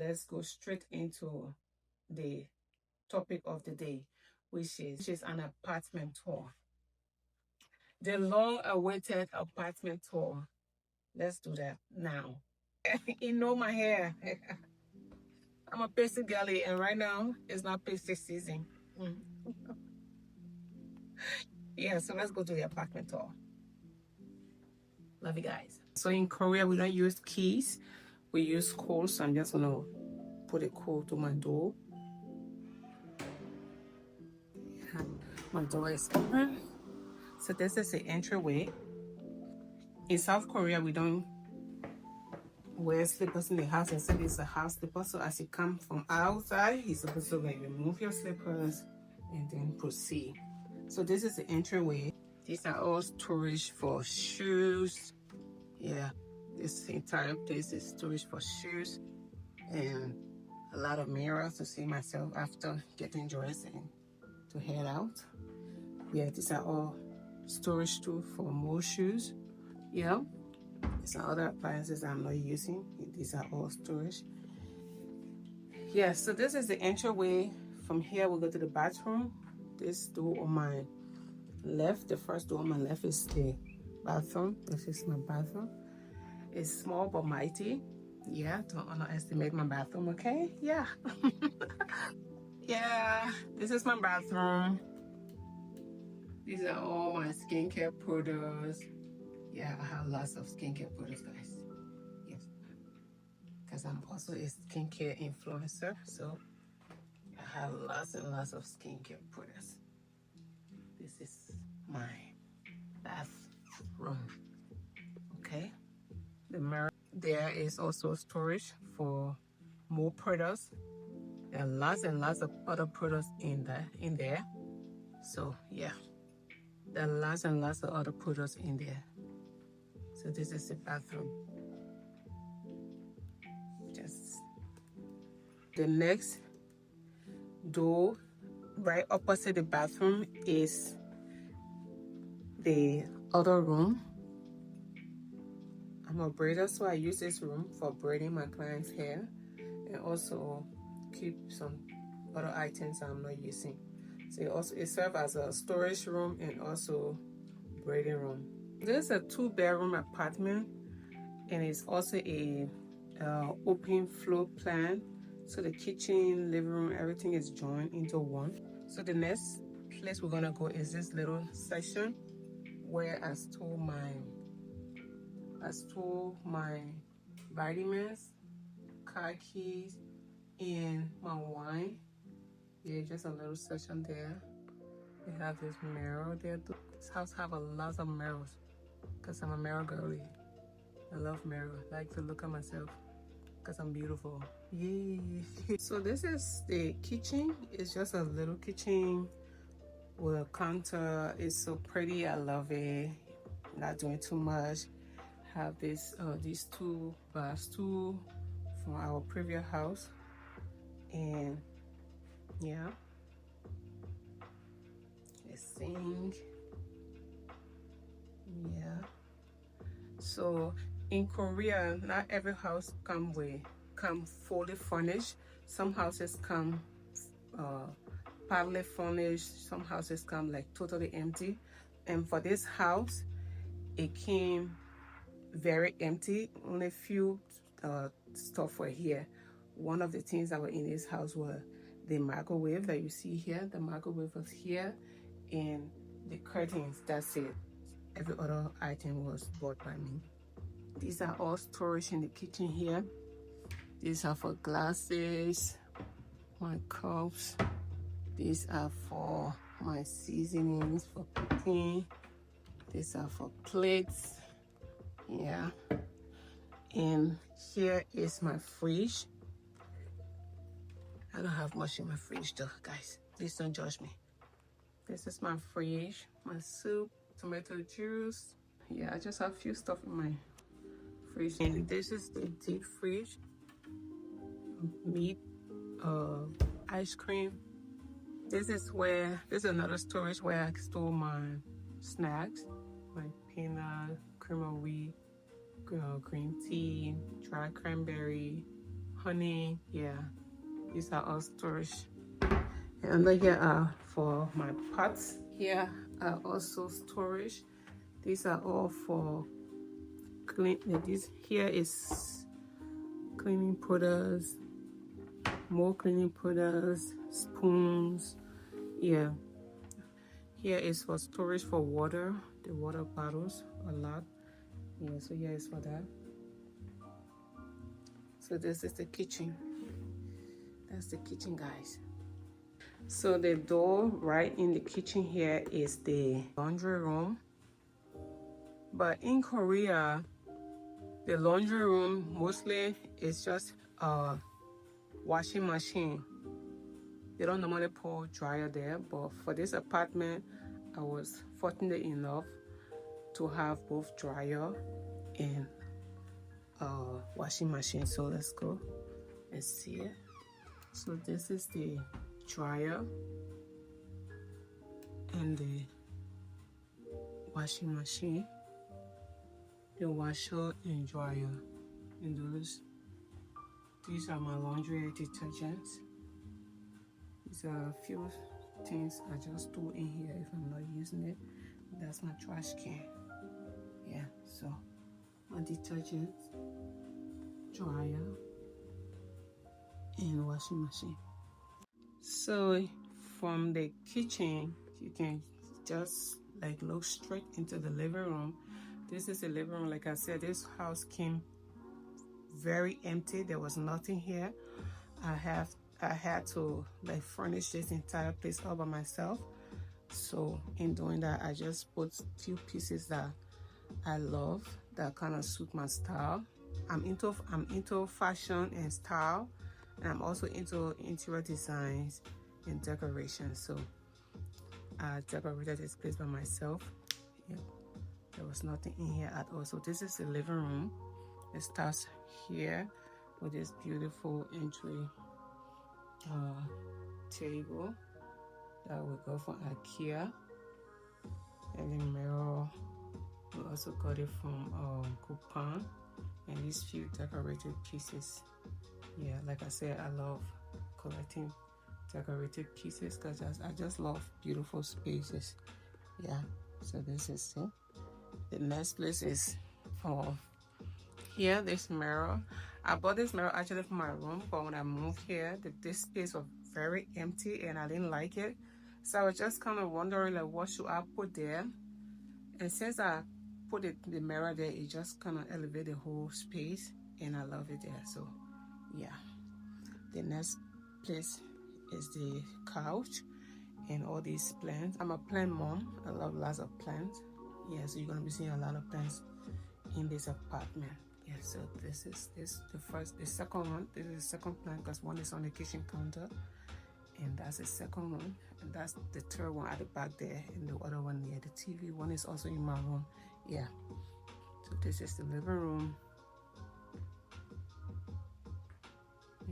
let's go straight into the topic of the day, which is an apartment tour. The long-awaited apartment tour. Let's do that now. You know my hair. I'm a pasty girly, and right now it's not pasty season. Yeah, so let's go to the apartment tour. Love you guys. So in Korea, we don't use keys. We use codes. So I'm just gonna put a code to my door. My door is open. So this is the entryway. In South Korea, we don't wear slippers in the house, instead it's a house slipper. So as you come from outside, you're supposed to like remove your slippers and then proceed. So this is the entryway. These are all storage for shoes. Yeah, this entire place is storage for shoes, and a lot of mirrors to see myself after getting dressed and to head out. Yeah, these are all storage too for more shoes. Yeah, these are other appliances I'm not using. These are all storage. Yeah, so this is the entryway. From here we'll go to the bathroom. This door on my left, the first door on my left, is the bathroom. This is my bathroom. It's small but mighty. Yeah, don't underestimate my bathroom, okay? Yeah. Yeah, this is my bathroom. These are all my skincare products. Yeah, I have lots of skincare products, guys. Yes, because I'm also a skincare influencer, so I have lots and lots of skincare products. This is my bathroom. Okay, the mirror. There is also storage for more products. There are lots and lots of other products in there. So yeah, there are lots and lots of other products in there. So this is the bathroom. Just the next door right opposite the bathroom is the other room. I'm a braider, so I use this room for braiding my client's hair and also keep some other items I'm not using. So it serves as a storage room and also braiding room. This is a 2-bedroom apartment, and it's also a open floor plan. So the kitchen, living room, everything is joined into one. So the next place we're gonna go is this little section where I store my vitamins, car keys, and my wine. Yeah, just a little section there. We have this mirror there too. This house have a lot of mirrors because I'm a mirror girly. I love mirror. I like to look at myself because I'm beautiful. Yay! So this is the kitchen. It's just a little kitchen with a counter. It's so pretty. I love it. Not doing too much. Have these 2 bar stools from our previous house, and yeah, a sink. Yeah. So in Korea, not every house come fully furnished. Some houses come partly furnished. Some houses come like totally empty. And for this house, it came very empty. Only few stuff were here. One of the things that were in this house were the microwave that you see here. The microwave was here, and the curtains. That's it. Every other item was bought by me. These are all storage in the kitchen here. These are for glasses, my cups. These are for my seasonings for cooking. These are for plates. Yeah. And here is my fridge. I don't have much in my fridge though, guys. Please don't judge me. This is my fridge, my soup, tomato juice. Yeah, I just have a few stuff in my fridge. And this is the deep fridge. Meat, ice cream. This is another storage where I store my snacks, my peanut, cream of wheat, green tea, dry cranberry, honey. Yeah, these are all storage. And under here are for my pots. Here are also storage. These are all for clean. This here is cleaning products, more cleaning products, spoons. Yeah, here is for storage for water, the water bottles a lot. Yeah, so here is for that. So this is the kitchen. That's the kitchen, guys. So the door right in the kitchen here is the laundry room. But in Korea, the laundry room mostly is just a washing machine. They don't normally put dryer there, but for this apartment, I was fortunate enough to have both dryer and washing machine. So let's go and see it. So this is the dryer and the washing machine, the washer and dryer. And these are my laundry detergents. These are a few things I just threw in here if I'm not using it. That's my trash can. Yeah, so my detergents, dryer, and washing machine. So from the kitchen, you can just like look straight into the living room. This is the living room. Like I said, this house came very empty. There was nothing here. I had to like furnish this entire place all by myself. So in doing that, I just put few pieces that I love that kind of suit my style. I'm into fashion and style, and I'm also into interior designs and decoration. So I decorated this place by myself. Yeah, there was nothing in here at all. So this is the living room. It starts here with this beautiful entry table that we got from ikea, and the mirror we also got it from coupang, and these few decorated pieces. Yeah, like I said, I love collecting decorated pieces because I just love beautiful spaces. Yeah, so this is it. The next place is for here, this mirror. I bought this mirror actually for my room, but when I moved here, this space was very empty and I didn't like it. So I was just kind of wondering like what should I put there? And since I put the mirror there, it just kind of elevated the whole space and I love it there. So yeah, the next place is the couch and all these plants. I'm a plant mom. I love lots of plants. Yeah, so you're gonna be seeing a lot of plants in this apartment. Yeah, so this is the second one. This is the second plant because one is on the kitchen counter, and that's the second one, and that's the third one at the back there, and the other one near the TV. One is also in my room. Yeah, so this is the living room.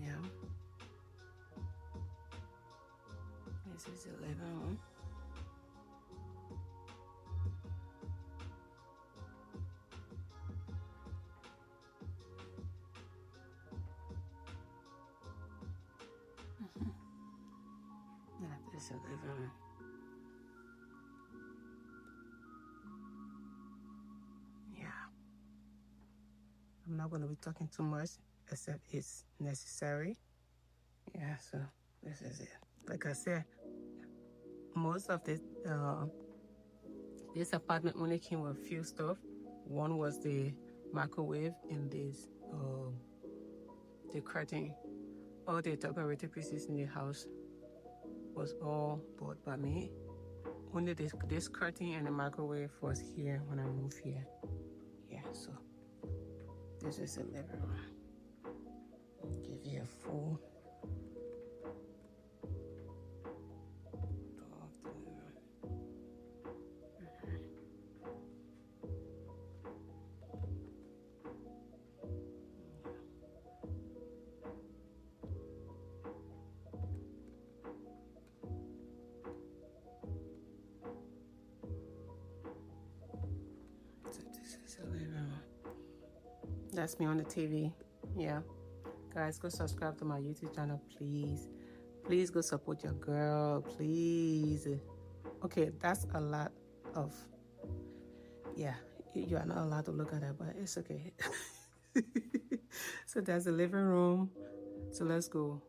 Yeah, this is the living room. Yeah, this is the living room. Yeah, I'm not going to be talking too much except it's necessary. Yeah, so this is it. Like I said, most of this apartment only came with a few stuff. One was the microwave and this the curtain. All the decorated pieces in the house was all bought by me. Only this curtain and the microwave was here when I moved here. Yeah, so this is the living room. I'll give you a full tour of the living room. So this is the living room. That's me on the TV. Yeah, Guys, go subscribe to my YouTube channel, please. Please go support your girl, please. Okay, that's a lot of, yeah, you are not allowed to look at that, but it's okay. So that's the living room. So let's go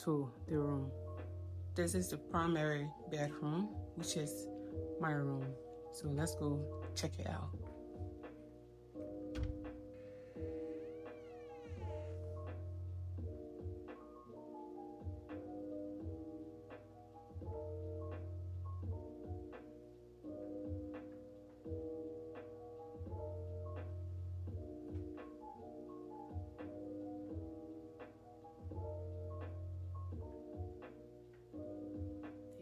to the room. This is the primary bedroom, which is my room. So let's go check it out.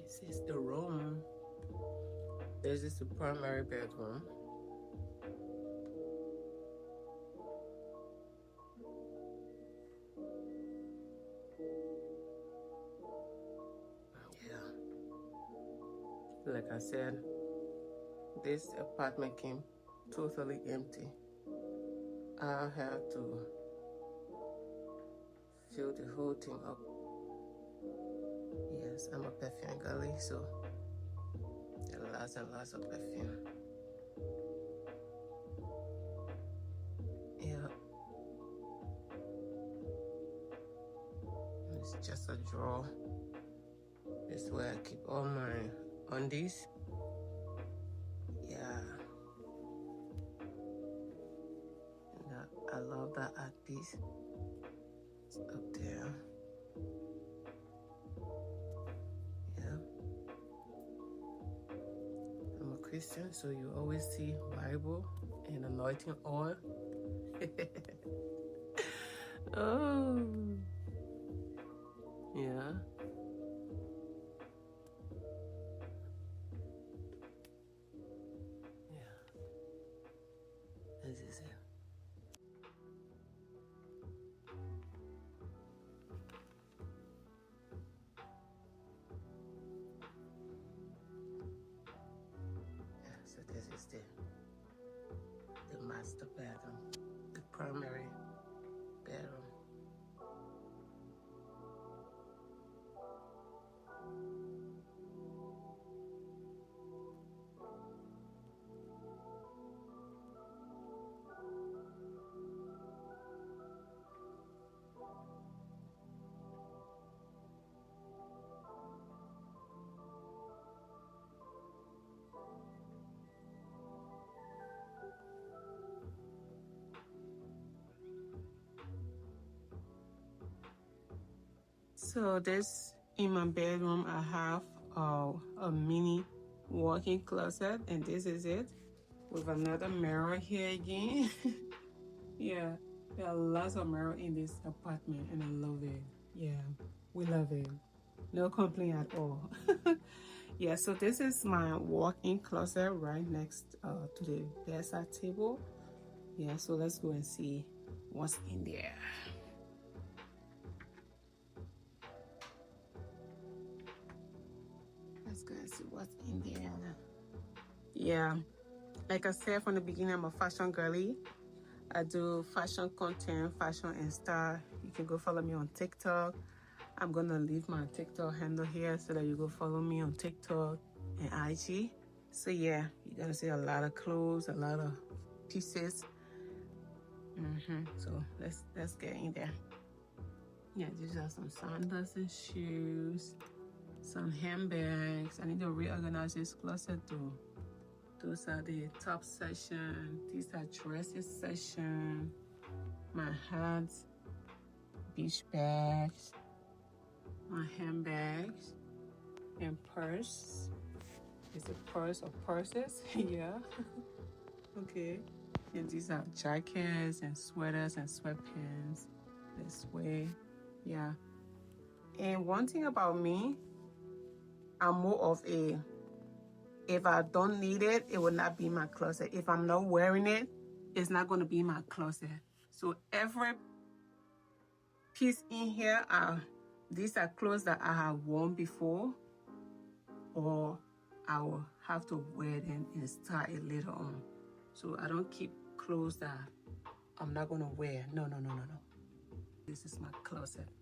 This is the room. This is the primary bedroom. Yeah. Like I said, this apartment came totally empty. I had to fill the whole thing up. Yes, I'm a perfume girly, so there are lots and lots of perfume. Yeah. It's just a drawer. This is where I keep all my undies. Yeah. And I love that art piece. It's up there. Yeah. I'm a Christian, so you always see Bible and anointing oil. Oh. Yeah. Yeah. This is it. Yeah, so this is the master bedroom, the primary bedroom. So this, in my bedroom, I have a mini walk-in closet, and this is it, with another mirror here again. Yeah, there are lots of mirror in this apartment, and I love it. Yeah, we love it. No complaint at all. Yeah, so this is my walk-in closet right next to the bedside table. Yeah, so let's go and see what's in there. Let's go and see what's in there. Yeah, like I said from the beginning, I'm a fashion girly. I do fashion content, fashion and style. You can go follow me on TikTok. I'm gonna leave my TikTok handle here so that you go follow me on TikTok and IG. So yeah, you're gonna see a lot of clothes, a lot of pieces. So let's get in there. Yeah, these are some sandals and shoes, some handbags. I need to reorganize this closet too. Those are the top section. These are dresses section. My hats, beach bags, my handbags, and purse. It's a purse of purses. Yeah. Okay. And these are jackets and sweaters and sweatpants. This way. Yeah. And one thing about me, I'm more of a, if I don't need it, it will not be in my closet. If I'm not wearing it, it's not going to be in my closet. So every piece in here these are clothes that I have worn before, or I will have to wear them and style it later on. So I don't keep clothes that I'm not going to wear. No. this is my closet.